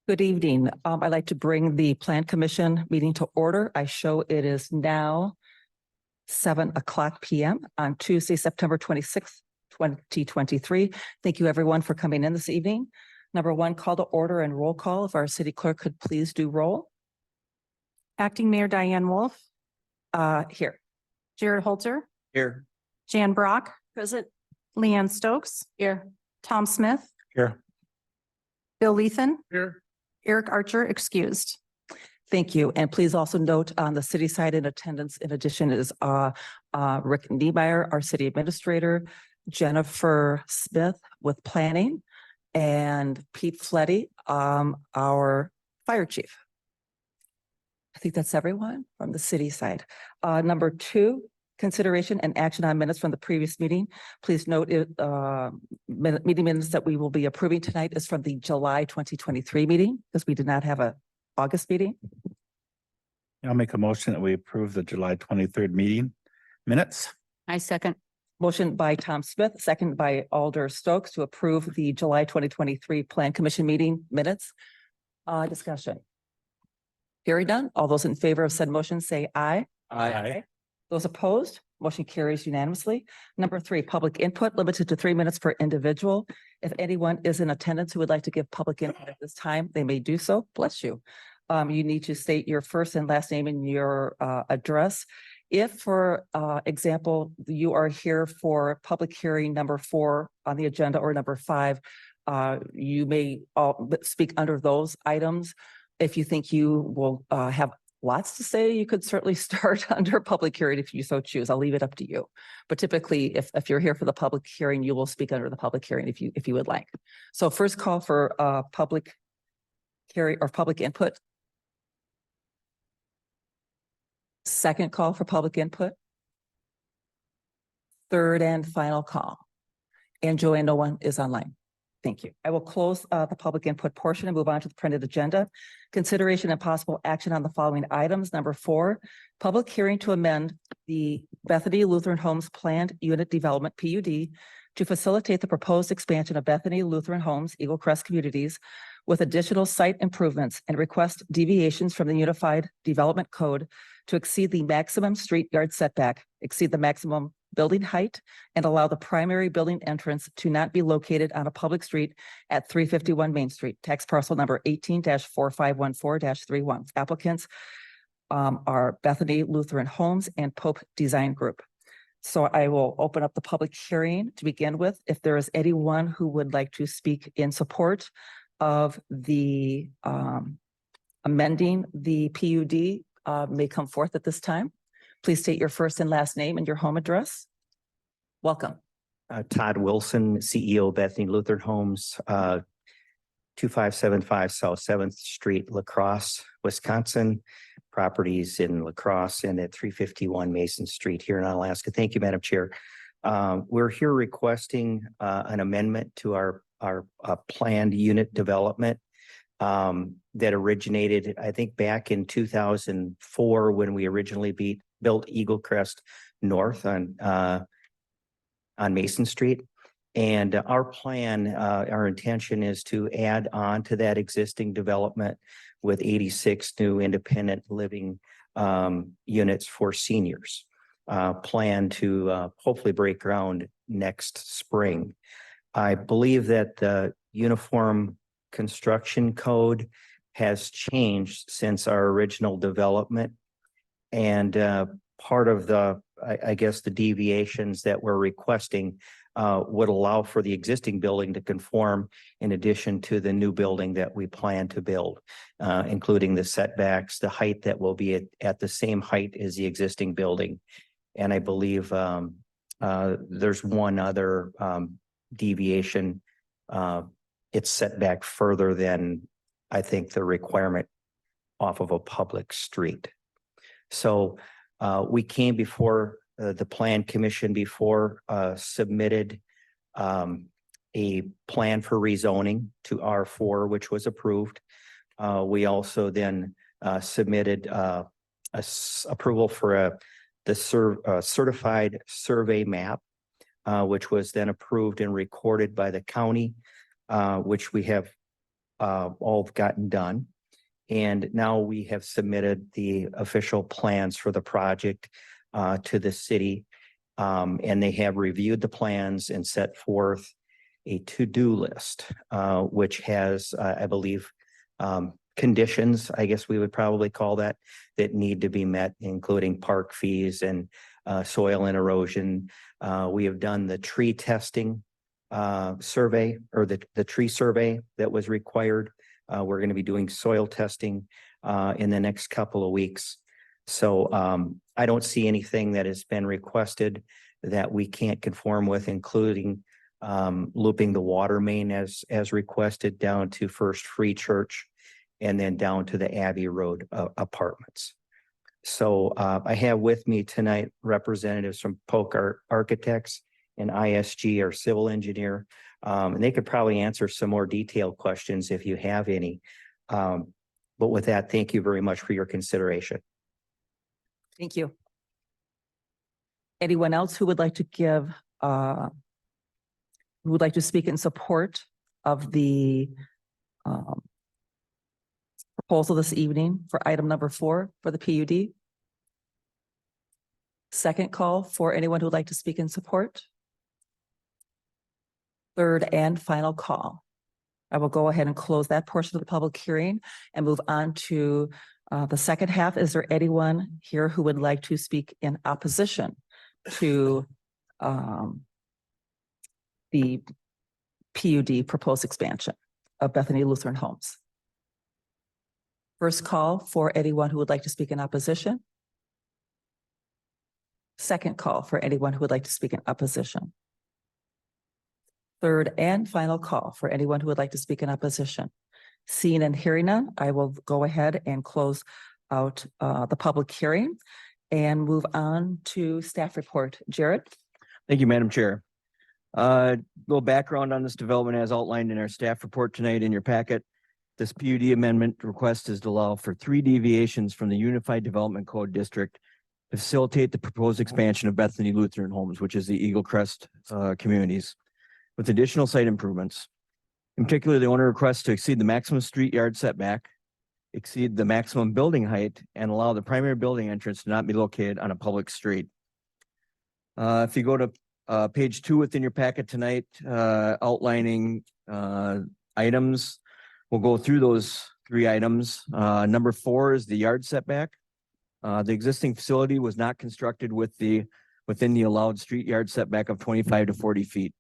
Good evening. I'd like to bring the Plan Commission meeting to order. I show it is now 7:00 p.m. on Tuesday, September 26th, 2023. Thank you everyone for coming in this evening. Number one, call to order and roll call. If our city clerk could please do roll. Acting Mayor Diane Wolf, Here. Jared Holzer, Here. Jan Brock. Present. Leanne Stokes. Here. Tom Smith, Here. Bill Lethan, Here. Eric Archer excused. Thank you. And please also note on the city side in attendance, in addition is Rick Niemeyer, our city administrator, Jennifer Smith with planning, and Pete Fletty, our fire chief. I think that's everyone from the city side. Number two, consideration and action on minutes from the previous meeting. Please note meeting minutes that we will be approving tonight is from the July 2023 meeting because we did not have a August meeting. I'll make a motion that we approve the July 23rd meeting minutes. I second. Motion by Tom Smith, second by Alder Stokes to approve the July 2023 Plan Commission meeting minutes. Discussion. Hearing none. All those in favor of said motion say aye. Aye. Those opposed, motion carries unanimously. Number three, public input limited to 3 minutes per individual. If anyone is in attendance who would like to give public input at this time, they may do so. Bless you. You need to state your first and last name and your address. If, for example, you are here for public hearing number 4 on the agenda or number 5, you may speak under those items. If you think you will have lots to say, you could certainly start under public hearing if you so choose. I'll leave it up to you. But typically, if you're here for the public hearing, you will speak under the public hearing if you would like. So first call for public hearing or public input. Second call for public input. Third and final call. And Joanne, no one is online. Thank you. I will close the public input portion and move on to the printed agenda. Consideration and possible action on the following items. Number 4, public hearing to amend the Bethany Lutheran Homes Planned Unit Development PUD to facilitate the proposed expansion of Bethany Lutheran Homes Eagle Crest Communities with additional site improvements and request deviations from the Unified Development Code to exceed the maximum street yard setback, exceed the maximum building height, and allow the primary building entrance to not be located on a public street at 351 Main Street, tax parcel number 18-4514-31. Applicants are Bethany Lutheran Homes and Pope Design Group. So I will open up the public hearing to begin with. If there is anyone who would like to speak in support of the amending the PUD, may come forth at this time. Please state your first and last name and your home address. Welcome. Todd Wilson, CEO, Bethany Lutheran Homes, 2575 South 7th Street, La Crosse, Wisconsin. Properties in La Crosse and at 351 Mason Street here in Alaska. Thank you, Madam Chair. We're here requesting an amendment to our planned unit development that originated, I think, back in 2004 when we originally built Eagle Crest North on Mason Street. And our plan, our intention is to add on to that existing development with 86 new independent living units for seniors. Plan to hopefully break ground next spring. I believe that the Uniform Construction Code has changed since our original development. And part of the, I guess, the deviations that we're requesting would allow for the existing building to conform in addition to the new building that we plan to build, including the setbacks, the height that will be at the same height as the existing building. And I believe there's one other deviation. It's set back further than I think the requirement off of a public street. So we came before the Plan Commission before, submitted a plan for rezoning to R4, which was approved. We also then submitted approval for the certified survey map, which was then approved and recorded by the county, which we have all have gotten done. And now we have submitted the official plans for the project to the city. And they have reviewed the plans and set forth a to-do list, which has, I believe, conditions, I guess we would probably call that need to be met, including park fees and soil and erosion. We have done the tree testing survey, or the tree survey that was required. We're going to be doing soil testing in the next couple of weeks. So I don't see anything that has been requested that we can't conform with, including looping the water main as requested down to First Free Church and then down to the Abbey Road apartments. So I have with me tonight representatives from Polk Architects and ISG, our civil engineer. And they could probably answer some more detailed questions if you have any. But with that, thank you very much for your consideration. Thank you. Anyone else who would like to give, who would like to speak in support of the proposal this evening for item number 4 for the PUD? Second call for anyone who would like to speak in support. Third and final call. I will go ahead and close that portion of the public hearing and move on to the second half. Is there anyone here who would like to speak in opposition to the PUD proposed expansion of Bethany Lutheran Homes? First call for anyone who would like to speak in opposition. Second call for anyone who would like to speak in opposition. Third and final call for anyone who would like to speak in opposition. Seeing and hearing none, I will go ahead and close out the public hearing and move on to staff report. Jared? Thank you, Madam Chair. Little background on this development as outlined in our staff report tonight in your packet. This PUD amendment request is to allow for 3 deviations from the Unified Development Code District to facilitate the proposed expansion of Bethany Lutheran Homes, which is the Eagle Crest communities, with additional site improvements. In particular, the owner requests to exceed the maximum street yard setback, exceed the maximum building height, and allow the primary building entrance to not be located on a public street. If you go to page 2 within your packet tonight, outlining items, we'll go through those 3 items. Number 4 is the yard setback. The existing facility was not constructed within the allowed street yard setback of 25 to 40 feet.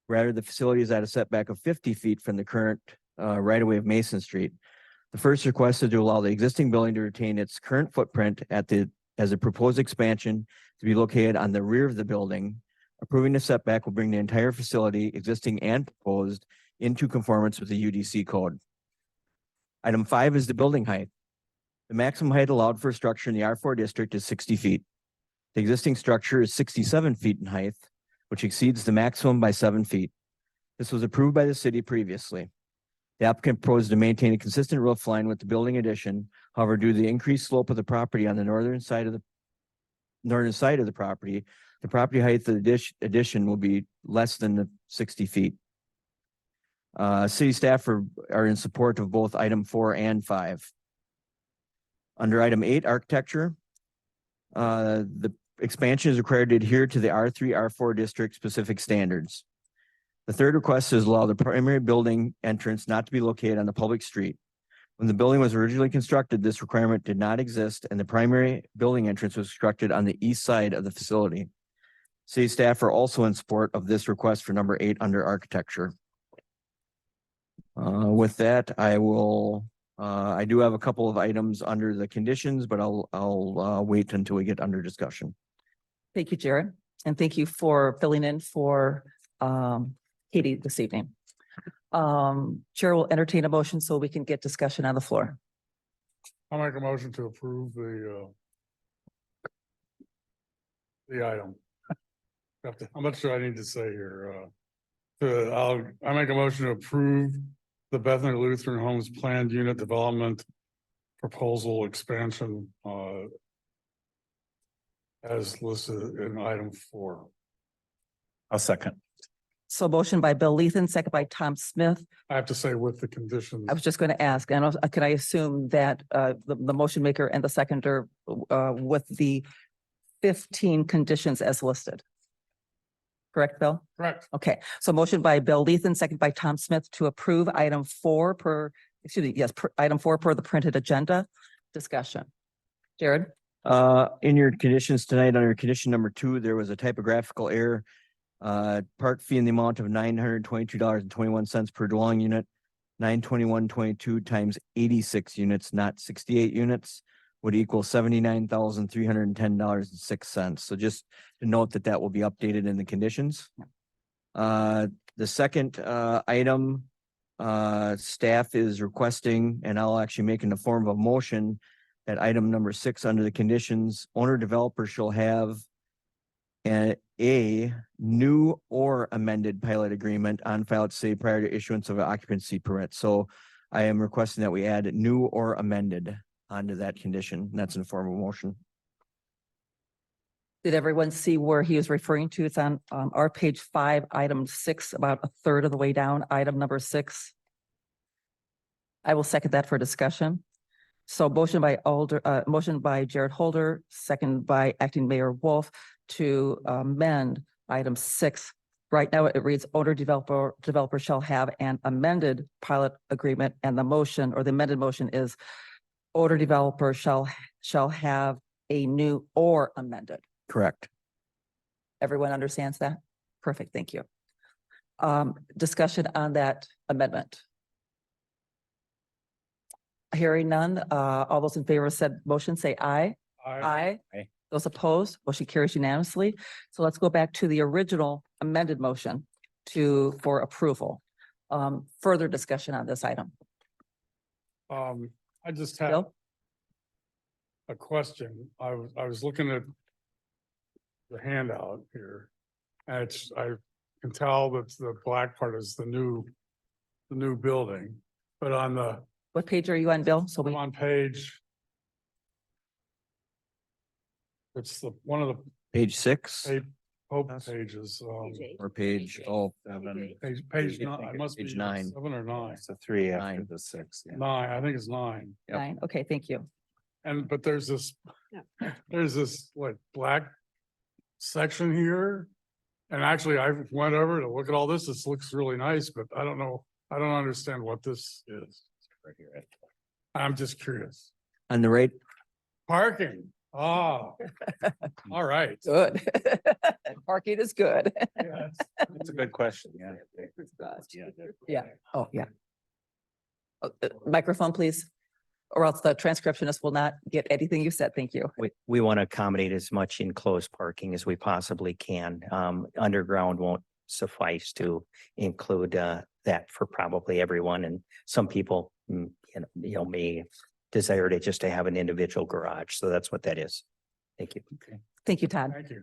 Rather, the facility is at a setback of 50 feet from the current right-of-way of Mason Street. The first request is to allow the existing building to retain its current footprint as a proposed expansion to be located on the rear of the building. Approving the setback will bring the entire facility, existing and proposed, into conformance with the UDC code. Item 5 is the building height. The maximum height allowed for a structure in the R4 district is 60 feet. The existing structure is 67 feet in height, which exceeds the maximum by 7 feet. This was approved by the city previously. The applicant proposed to maintain a consistent roof line with the building addition. However, due to the increased slope of the property on the northern side of the property height of the addition will be less than the 60 feet. City staff are in support of both item 4 and 5. Under item 8, architecture, the expansion is required to adhere to the R3, R4 district specific standards. The third request is allow the primary building entrance not to be located on the public street. When the building was originally constructed, this requirement did not exist, and the primary building entrance was constructed on the east side of the facility. City staff are also in support of this request for number 8 under architecture. With that, I do have a couple of items under the conditions, but I'll wait until we get under discussion. Thank you, Jared. And thank you for filling in for Katie this evening. Chair will entertain a motion so we can get discussion on the floor. I'll make a motion to approve the item. How much do I need to say here? I make a motion to approve the Bethany Lutheran Homes Planned Unit Development Proposal Expansion as listed in item 4. I'll second. So motion by Bill Lethan, second by Tom Smith. I have to say with the conditions. I was just going to ask, and can I assume that the motion maker and the seconder with the 15 conditions as listed? Correct, Bill? Correct. Okay, so motion by Bill Lethan, second by Tom Smith to approve item 4 per, item 4 per the printed agenda. Discussion. Jared? In your conditions tonight, under condition number 2, there was a typographical error. Park fee in the amount of $922.21 per dwelling unit, 921.22 times 86 units, not 68 units, would equal $79,310.06. So just to note that that will be updated in the conditions. The second item, staff is requesting, and I'll actually make in the form of a motion, that item number 6 under the conditions, owner developer shall have a new or amended pilot agreement on file to say prior to issuance of an occupancy permit. So I am requesting that we add new or amended onto that condition. And that's in the form of a motion. Did everyone see where he is referring to? It's on our page 5, item 6, about a third of the way down, item number 6. I will second that for discussion. So motion by Jared Holder, second by acting Mayor Wolf to amend item 6. Right now it reads owner developer shall have an amended pilot agreement, and the motion or the amended motion is owner developer shall have a new or amended. Correct. Everyone understands that? Perfect, thank you. Discussion on that amendment. Hearing none, all those in favor of said motion say aye. Aye. Aye. Those opposed, motion carries unanimously. So let's go back to the original amended motion for approval. Further discussion on this item. I just have Bill? a question. I was looking at the handout here. And I can tell that the black part is the new building, but on the, What page are you on, Bill? So I'm we, on page. It's one of the Page 6 Pope pages, or page, oh, page 9, it must be Page 9. 7 or 9. It's a 3 after 9. the 6. Yeah. 9, I think it's 9. Yep. 9, okay, thank you. But there's this like black section here. And actually I went over to look at all this. This looks really nice, but I don't know. I don't understand what this is. Right here. I'm just curious. on the right. Parking. Oh, all right. Good. Parking is good. Yes. That's a good question. Yeah. Yeah. Oh, yeah. Microphone, please, or else the transcriptionist will not get anything you said. Thank you. We want to accommodate as much enclosed parking as we possibly can. Underground won't suffice to include that for probably everyone, and some people, may desire to have an individual garage. So that's what that is. Thank you. Thank you, Todd. Thank you.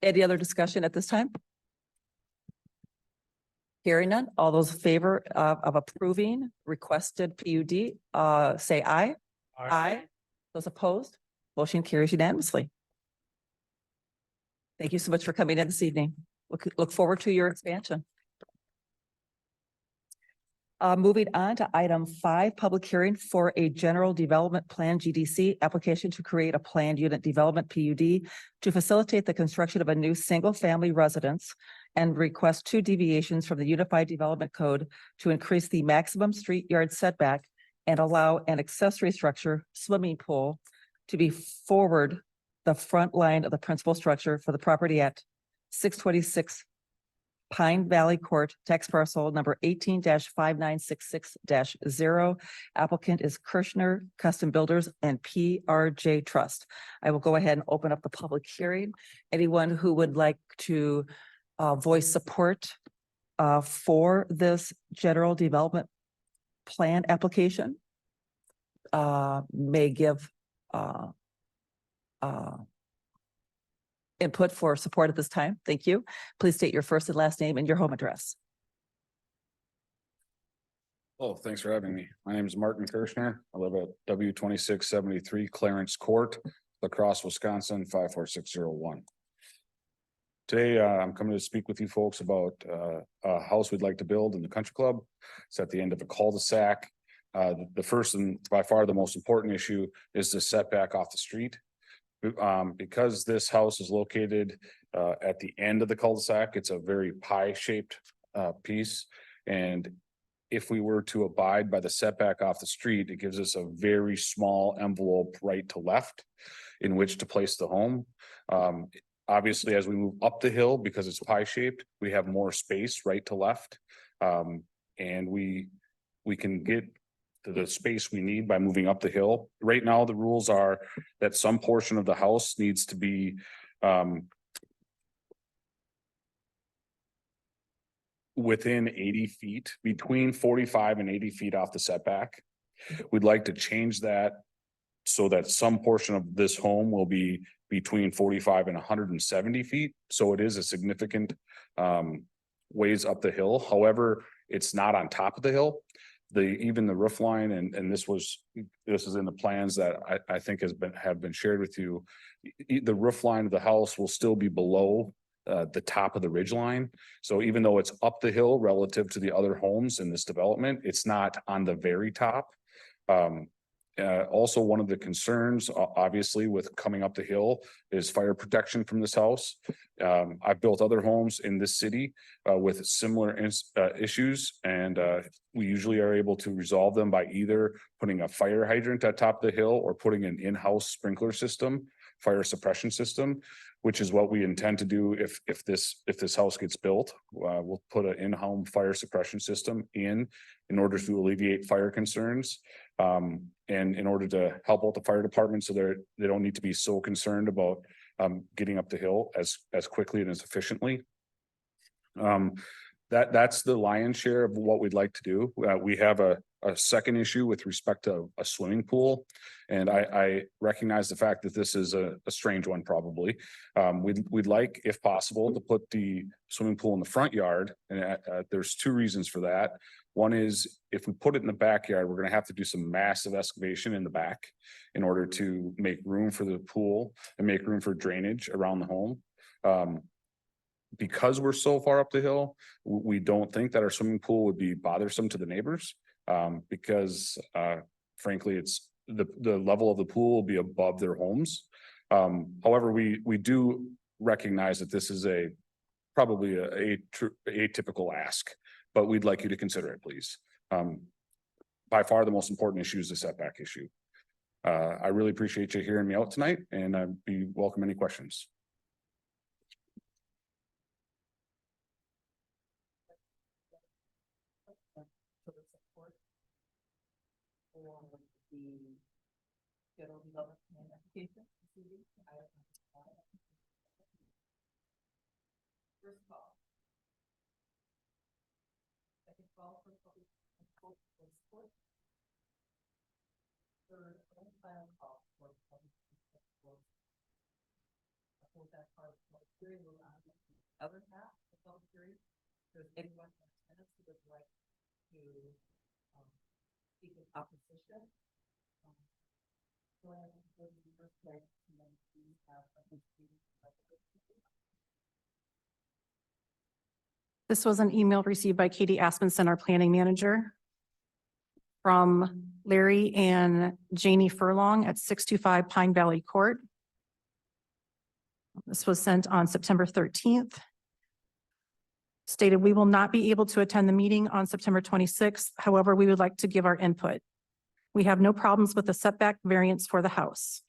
Any other discussion at this time? Hearing none, all those in favor of approving requested PUD, say aye. Aye. Those opposed, motion carries unanimously. Thank you so much for coming in this evening. Look forward to your expansion. Moving on to item 5, public hearing for a general development plan GDC application to create a planned unit development PUD to facilitate the construction of a new single-family residence and request 2 deviations from the Unified Development Code to increase the maximum street yard setback and allow an accessory structure, swimming pool, to be forward the front line of the principal structure for the property at 626 Pine Valley Court, tax parcel number 18-5966-0. Applicant is Kirschner Custom Builders and PRJ Trust. I will go ahead and open up the public hearing. Anyone who would like to voice support for this general development plan application may give input for support at this time. Thank you. Please state your first and last name and your home address. Oh, thanks for having me. My name is Martin Kirschner. I live at W 2673 Clarence Court, La Crosse, Wisconsin, 54601. Today, I'm coming to speak with you folks about a house we'd like to build in the country club. It's at the end of a cul-de-sac. The first and by far the most important issue is the setback off the street. Because this house is located at the end of the cul-de-sac, it's a very pie-shaped piece. And if we were to abide by the setback off the street, it gives us a very small envelope right to left in which to place the home. Obviously, as we move up the hill, because it's pie-shaped, we have more space right to left. And we can get to the space we need by moving up the hill. Right now, the rules are that some portion of the house needs to be within 80 feet, between 45 and 80 feet off the setback. We'd like to change that so that some portion of this home will be between 45 and 170 feet. So it is a significant ways up the hill. However, it's not on top of the hill. Even the roof line, and this is in the plans that I think have been shared with you. The roof line of the house will still be below the top of the ridge line. So even though it's up the hill relative to the other homes in this development, it's not on the very top. Also, one of the concerns, obviously, with coming up the hill is fire protection from this house. I've built other homes in this city with similar issues, and we usually are able to resolve them by either putting a fire hydrant at top of the hill or putting an in-house sprinkler system, fire suppression system, which is what we intend to do if this house gets built. We'll put an in-home fire suppression system in order to alleviate fire concerns. And in order to help out the fire department so they don't need to be so concerned about getting up the hill as quickly and as efficiently. That's the lion's share of what we'd like to do. We have a second issue with respect to a swimming pool. And I recognize the fact that this is a strange one, probably. We'd like, if possible, to put the swimming pool in the front yard. And there's two reasons for that. One is if we put it in the backyard, we're going to have to do some massive excavation in the back in order to make room for the pool and make room for drainage around the home. Because we're so far up the hill, we don't think that our swimming pool would be bothersome to the neighbors. Because frankly, it's the level of the pool will be above their homes. However, we do recognize that this is probably a atypical ask, but we'd like you to consider it, please. By far, the most important issue is the setback issue. I really appreciate you hearing me out tonight, and I'd be welcome any questions. First call. Second call for public support. Third and final call for public support. I hold that part of the public hearing. We'll on the other half of the public hearing. There's anyone in attendance who would like to speak in opposition. Go ahead and go to the first place, and then we have a This was an email received by Katie Aspenson, our planning manager, from Larry and Janie Furlong at 625 Pine Valley Court. This was sent on September 13th. Stated, we will not be able to attend the meeting on September 26th. However, we would like to give our input. We have no problems with the setback variance for the house.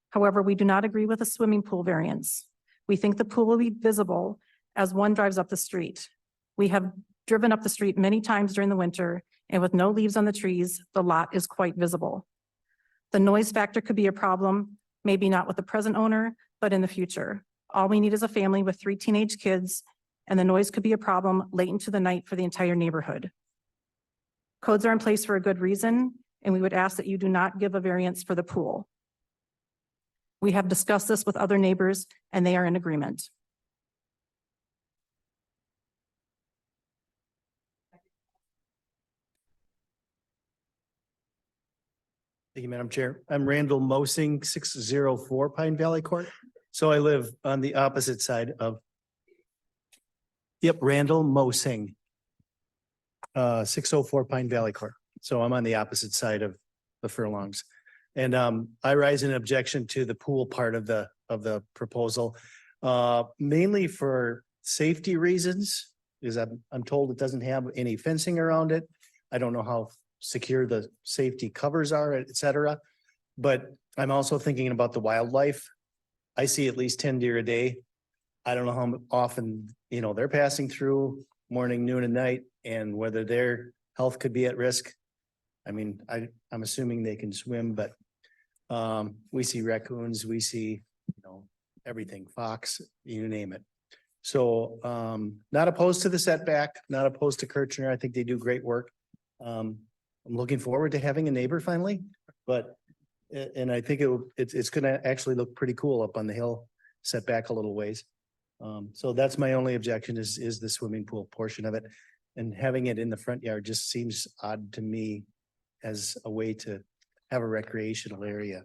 However, we do not agree with the swimming pool variance. We think the pool will be visible as one drives up the street. We have driven up the street many times during the winter, and with no leaves on the trees, the lot is quite visible. The noise factor could be a problem, maybe not with the present owner, but in the future. All we need is a family with 3 teenage kids, and the noise could be a problem late into the night for the entire neighborhood. Codes are in place for a good reason, and we would ask that you do not give a variance for the pool. We have discussed this with other neighbors, and they are in agreement. Thank you, Madam Chair. I'm Randall Mosing, 604 Pine Valley Court. So I live on the opposite side of Yep, Randall Mosing. 604 Pine Valley Court. So I'm on the opposite side of the furlongs. And I rise in objection to the pool part of the proposal. Mainly for safety reasons, because I'm told it doesn't have any fencing around it. I don't know how secure the safety covers are, et cetera. But I'm also thinking about the wildlife. I see at least 10 deer a day. I don't know how often, they're passing through morning, noon and night, and whether their health could be at risk. I mean, I'm assuming they can swim, but we see raccoons, we see, everything, fox, you name it. So not opposed to the setback, not opposed to Kirchner. I think they do great work. I'm looking forward to having a neighbor finally, but and I think it's gonna actually look pretty cool up on the hill, set back a little ways. So that's my only objection is the swimming pool portion of it. And having it in the front yard just seems odd to me as a way to have a recreational area.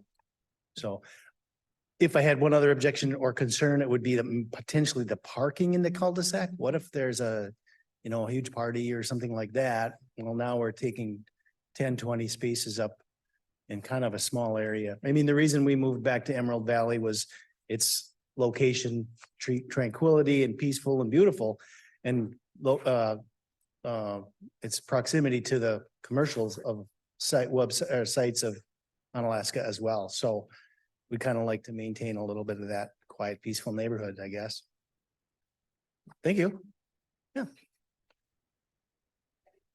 So if I had one other objection or concern, it would be potentially the parking in the cul-de-sac. What if there's a huge party or something like that? Well, now we're taking 10, 20 spaces up in kind of a small area. I mean, the reason we moved back to Emerald Valley was its location, tranquility and peaceful and beautiful. And its proximity to the commercials of sites of Onalaska as well. So we kind of like to maintain a little bit of that quiet, peaceful neighborhood, I guess. Thank you.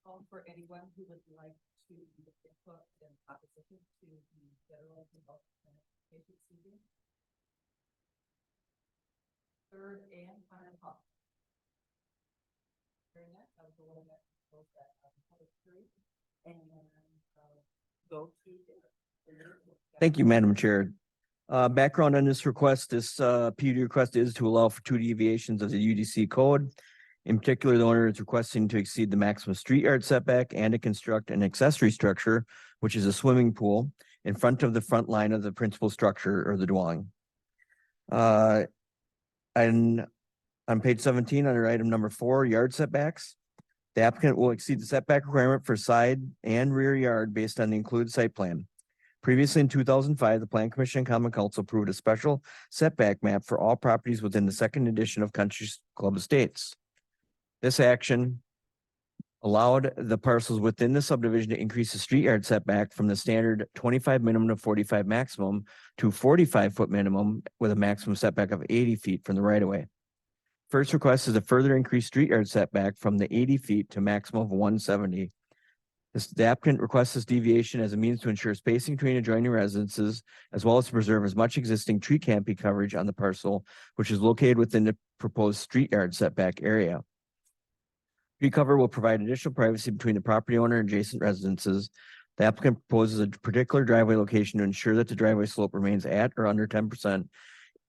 Call for anyone who would like to input in opposition to the federal development agency. Third and final call. Hearing that, I will go ahead and close that public hearing and go to. Thank you, Madam Chair. Background on this request, this PUD request is to allow for 2 deviations of the UDC code. In particular, the owner is requesting to exceed the maximum street yard setback and to construct an accessory structure, which is a swimming pool, in front of the front line of the principal structure or the dwelling. And on page 17, under item number 4, yard setbacks, the applicant will exceed the setback requirement for side and rear yard based on the included site plan. Previously in 2005, the Plan Commission and Common Council approved a special setback map for all properties within the second edition of Country Club Estates. This action allowed the parcels within the subdivision to increase the street yard setback from the standard 25 minimum to 45 maximum to 45-foot minimum with a maximum setback of 80 feet from the right of way. First request is a further increased street yard setback from the 80 feet to maximum of 170. The applicant requests this deviation as a means to ensure spacing between adjoining residences, as well as to preserve as much existing tree canopy coverage on the parcel, which is located within the proposed street yard setback area. Tree cover will provide additional privacy between the property owner and adjacent residences. The applicant proposes a particular driveway location to ensure that the driveway slope remains at or under 10%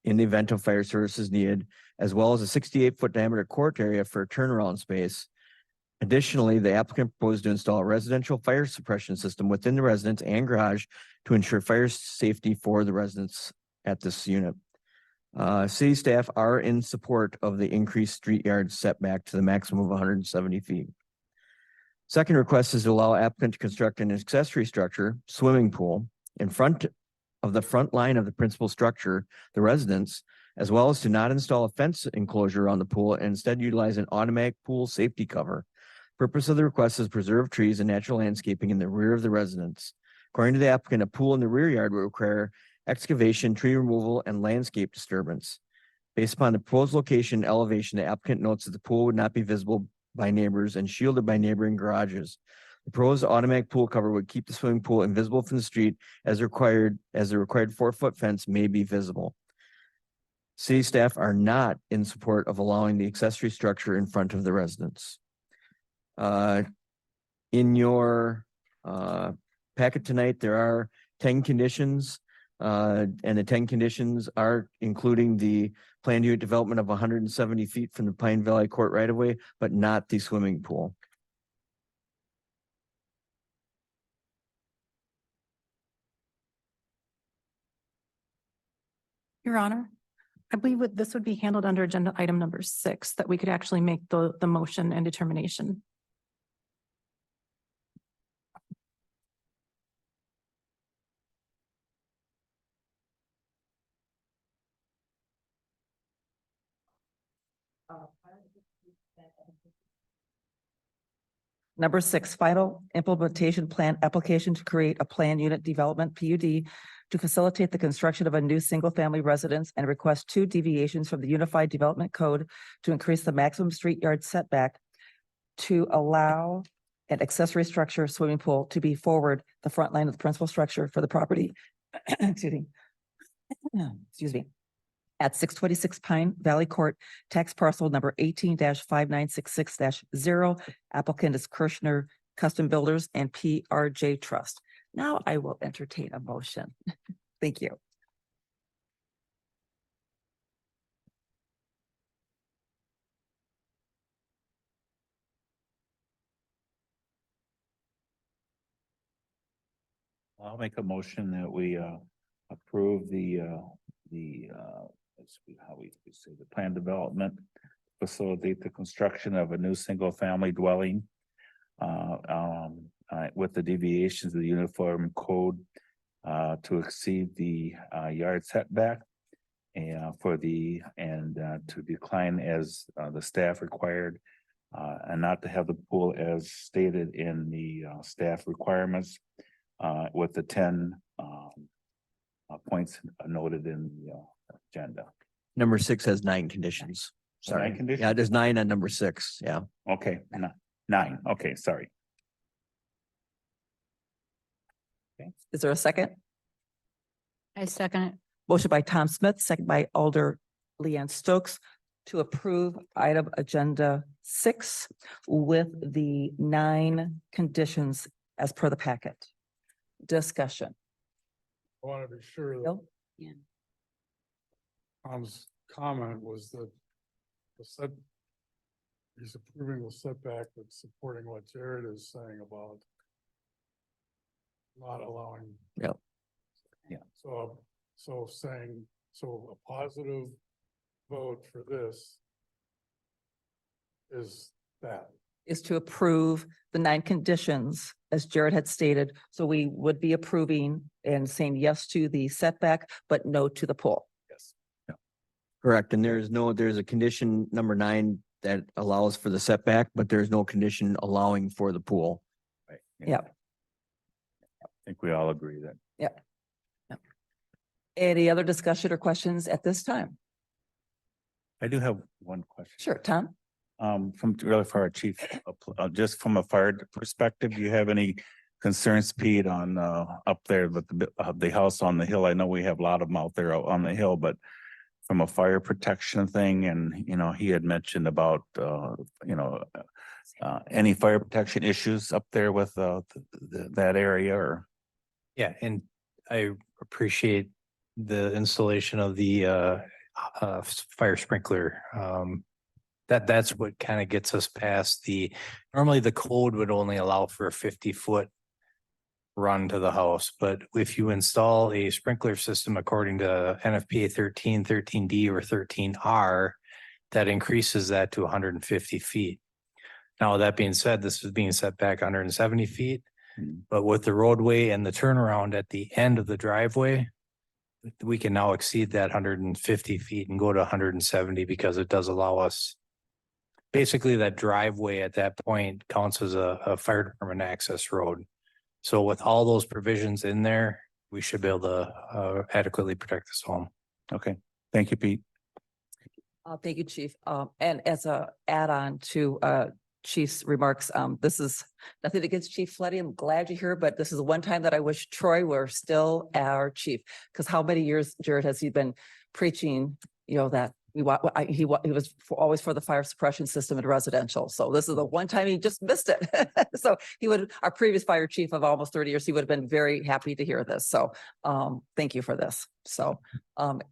in the event of fire services needed, as well as a 68-foot diameter court area for a turnaround space. Additionally, the applicant proposed to install a residential fire suppression system within the residence and garage to ensure fire safety for the residents at this unit. City staff are in support of the increased street yard setback to the maximum of 170 feet. Second request is to allow applicant to construct an accessory structure, swimming pool, in front of the front line of the principal structure, the residence, as well as to not install a fence enclosure on the pool and instead utilize an automatic pool safety cover. Purpose of the request is preserve trees and natural landscaping in the rear of the residence. According to the applicant, a pool in the rear yard will require excavation, tree removal, and landscape disturbance. Based upon the proposed location and elevation, the applicant notes that the pool would not be visible by neighbors and shielded by neighboring garages. The proposed automatic pool cover would keep the swimming pool invisible from the street as the required 4-foot fence may be visible. City staff are not in support of allowing the accessory structure in front of the residence. In your packet tonight, there are 10 conditions, and the 10 conditions are including the planned unit development of 170 feet from the Pine Valley Court right of way, but not the swimming pool. Your Honor, I believe this would be handled under agenda item number 6, that we could actually make the motion and determination. Number 6, final implementation plan application to create a plan unit development PUD to facilitate the construction of a new single-family residence and request 2 deviations from the Unified Development Code to increase the maximum street yard setback to allow an accessory structure swimming pool to be forward the front line of the principal structure for the property. Excuse me. Excuse me. At 626 Pine Valley Court, tax parcel number 18-5966-0. Applicant is Kirschner Custom Builders and PRJ Trust. Now I will entertain a motion. Thank you. I'll make a motion that we approve let's see how we say the plan development, facilitate the construction of a new single-family dwelling with the deviations of the uniform code to exceed the yard setback and to decline as the staff required and not to have the pool as stated in the staff requirements with the 10 points noted in the agenda. Number 6 has 9 conditions. Sorry. 9 conditions? Yeah, there's 9 on number 6. Yeah. Okay, 9. Okay, sorry. Is there a second? I second it. Motion by Tom Smith, second by Alder Leanne Stokes to approve item agenda 6 with the 9 conditions as per the packet. Discussion. I want to be sure that Bill? Tom's comment was that he's approving the setback, but supporting what Jared is saying about not allowing. Yep. Yeah. So a positive vote for this is that. Is to approve the 9 conditions as Jared had stated. So we would be approving and saying yes to the setback, but no to the pool. Yes. Correct. And there's a condition number 9 that allows for the setback, but there's no condition allowing for the pool. Right. Yeah. I think we all agree that. Any other discussion or questions at this time? I do have one question. Sure, Tom? From really for our chief, just from a fire perspective, do you have any concerns, Pete, on up there with the house on the hill? I know we have a lot of them out there on the hill, but from a fire protection thing, and he had mentioned about any fire protection issues up there with that area or. Yeah, and I appreciate the installation of the fire sprinkler. That's what kind of gets us past normally the code would only allow for a 50-foot run to the house, but if you install a sprinkler system according to NFPA 13, 13D or 13R, that increases that to 150 feet. Now, that being said, this is being set back 170 feet, but with the roadway and the turnaround at the end of the driveway, we can now exceed that 150 feet and go to 170 because it does allow us. Basically, that driveway at that point counts as a fire department access road. So with all those provisions in there, we should be able to adequately protect this home. Okay, thank you, Pete. Thank you, Chief. And as a add-on to Chief's remarks, this is nothing against Chief Fletty. I'm glad you're here, but this is the one time that I wish Troy were still our chief. Because how many years, Jared, has he been preaching, that he was always for the fire suppression system in residential. So this is the one time he just missed it. So our previous fire chief of almost 30 years, he would have been very happy to hear this. So thank you for this. So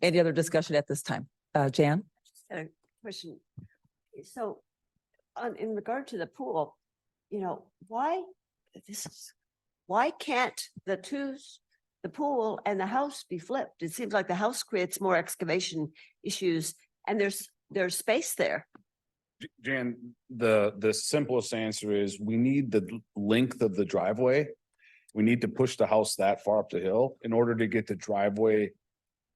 any other discussion at this time? Jan? A question. So in regard to the pool, why can't the two the pool and the house be flipped. It seems like the house creates more excavation issues and there's space there. Jan, the simplest answer is we need the length of the driveway. We need to push the house that far up the hill in order to get the driveway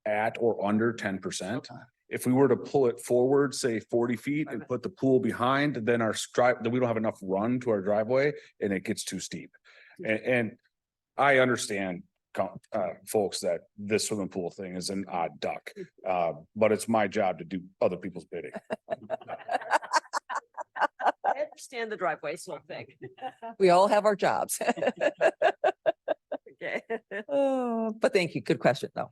at or under 10%. If we were to pull it forward, say 40 feet and put the pool behind, then then we don't have enough run to our driveway and it gets too steep. And I understand folks that this swimming pool thing is an odd duck. But it's my job to do other people's bidding. I understand the driveway sort of thing. We all have our jobs. Okay. Oh, but thank you. Good question, though.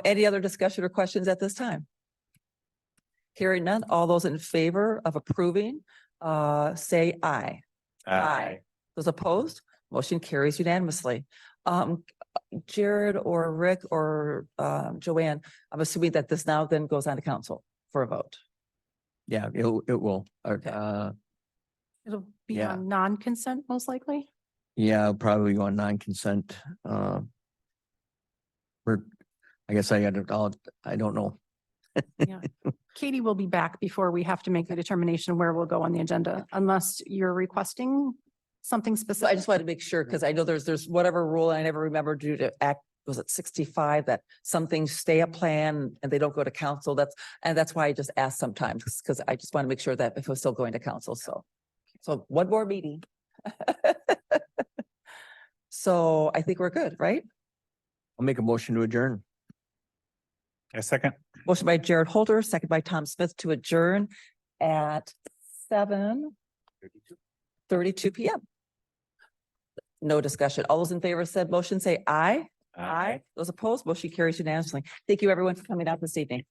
Any other discussion or questions at this time? Hearing none, all those in favor of approving, say aye. Those opposed, motion carries unanimously. Jared or Rick or Joanne, I'm assuming that this now then goes on to council for a vote. Yeah, it will. It'll be Yeah. on non-consent most likely. Yeah, probably go on non-consent. I guess I don't know. Yeah. Katie will be back before we have to make the determination where we'll go on the agenda unless you're requesting something So I specific. just wanted to make sure, because I know there's whatever rule, I never remember due to act, was it 65, that some things stay a plan and they don't go to council. That's why I just ask sometimes, because I just want to make sure that if we're still going to council, so one more meeting. So I think we're good, right? I'll make a motion to adjourn. A second. Motion by Jared Holder, second by Tom Smith to adjourn at 7:32 PM. No discussion. All those in favor of said motion say aye. Those opposed, motion carries unanimously. Thank you, everyone, for coming out this evening.